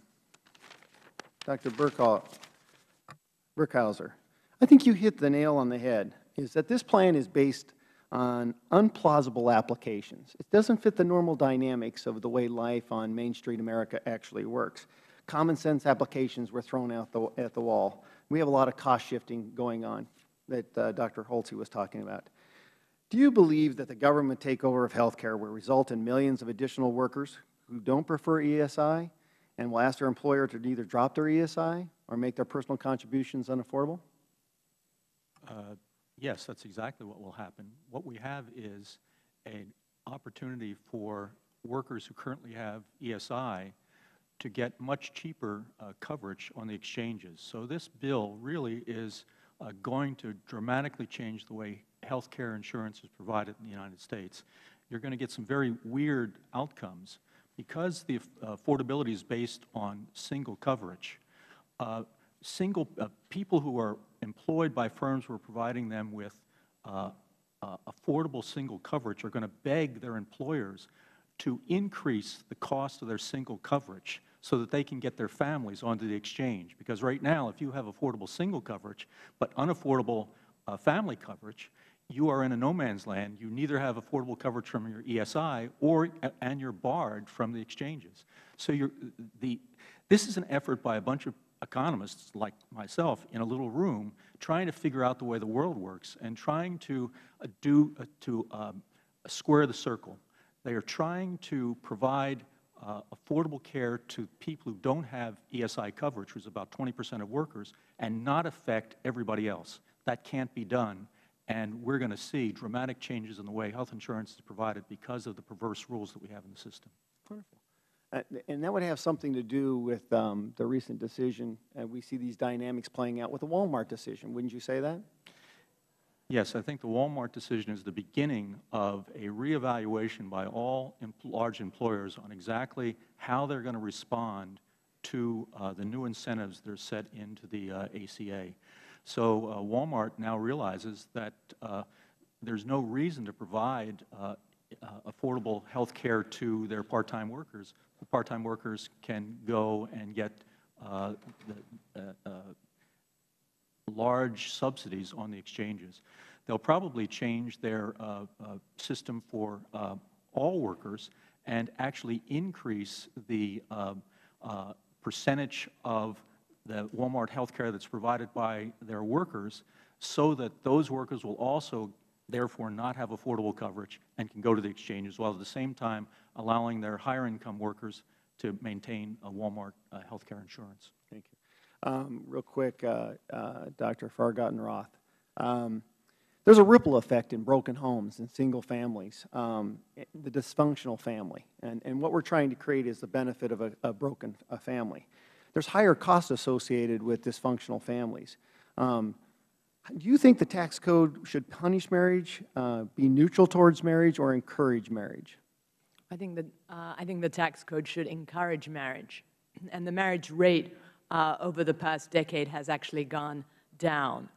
Burkhauser, I think you hit the nail on the head, is that this plan is based on unplausible applications. It doesn't fit the normal dynamics of the way life on Main Street America actually works. Common sense applications were thrown out at the wall. We have a lot of cost shifting going on that Dr. Holtze was talking about. Do you believe that the government takeover of health care will result in millions of additional workers who don't prefer ESI and will ask their employer to either drop their ESI or make their personal contributions unaffordable? Yes, that's exactly what will happen. What we have is an opportunity for workers who currently have ESI to get much cheaper coverage on the exchanges. So this bill really is going to dramatically change the way health care insurance is provided in the United States. You're going to get some very weird outcomes. Because the affordability is based on single coverage, people who are employed by firms who are providing them with affordable single coverage are going to beg their employers to increase the cost of their single coverage so that they can get their families onto the exchange. Because right now, if you have affordable single coverage but unaffordable family coverage, you are in a no-man's land. You neither have affordable coverage from your ESI and you're barred from the exchanges. So this is an effort by a bunch of economists like myself in a little room trying to figure out the way the world works and trying to square the circle. They are trying to provide affordable care to people who don't have ESI coverage, which is about 20% of workers, and not affect everybody else. That can't be done. And we're going to see dramatic changes in the way health insurance is provided because of the perverse rules that we have in the system. Wonderful. And that would have something to do with the recent decision. We see these dynamics playing out with the Walmart decision. Wouldn't you say that? Yes, I think the Walmart decision is the beginning of a reevaluation by all large employers on exactly how they're going to respond to the new incentives that are set into the ACA. So Walmart now realizes that there's no reason to provide affordable health care to their part-time workers. The part-time workers can go and get large subsidies on the exchanges. They'll probably change their system for all workers and actually increase the percentage of the Walmart health care that's provided by their workers so that those workers will also therefore not have affordable coverage and can go to the exchanges, while at the same time allowing their higher income workers to maintain a Walmart health care insurance. Thank you. Real quick, Dr. Fargotten-Roth, there's a ripple effect in broken homes and single families, the dysfunctional family. And what we're trying to create is the benefit of a broken family. There's higher costs associated with dysfunctional families. Do you think the tax code should punish marriage, be neutral towards marriage, or encourage marriage? I think the tax code should encourage marriage. And the marriage rate over the past decade has actually gone down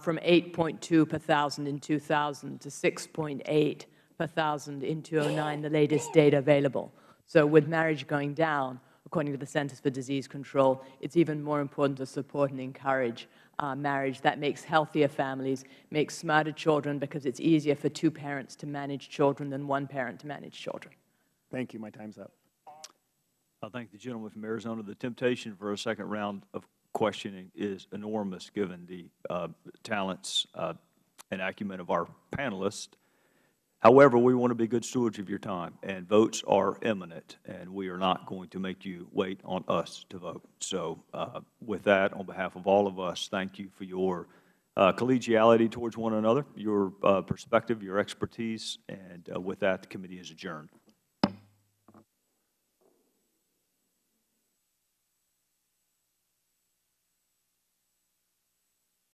from 8.2 per thousand in 2000 to 6.8 per thousand in 2009, the latest data available. So with marriage going down, according to the Centers for Disease Control, it's even more important to support and encourage marriage. That makes healthier families, makes smarter children, because it's easier for two parents to manage children than one parent to manage children. Thank you. My time's up. I thank the gentleman from Arizona. The temptation for a second round of questioning is enormous given the talents and acumen of our panelists. However, we want to be good stewards of your time, and votes are imminent, and we are not going to make you wait on us to vote. So with that, on behalf of all of us, thank you for your collegiality towards one another, your perspective, your expertise, and with that, the committee is adjourned.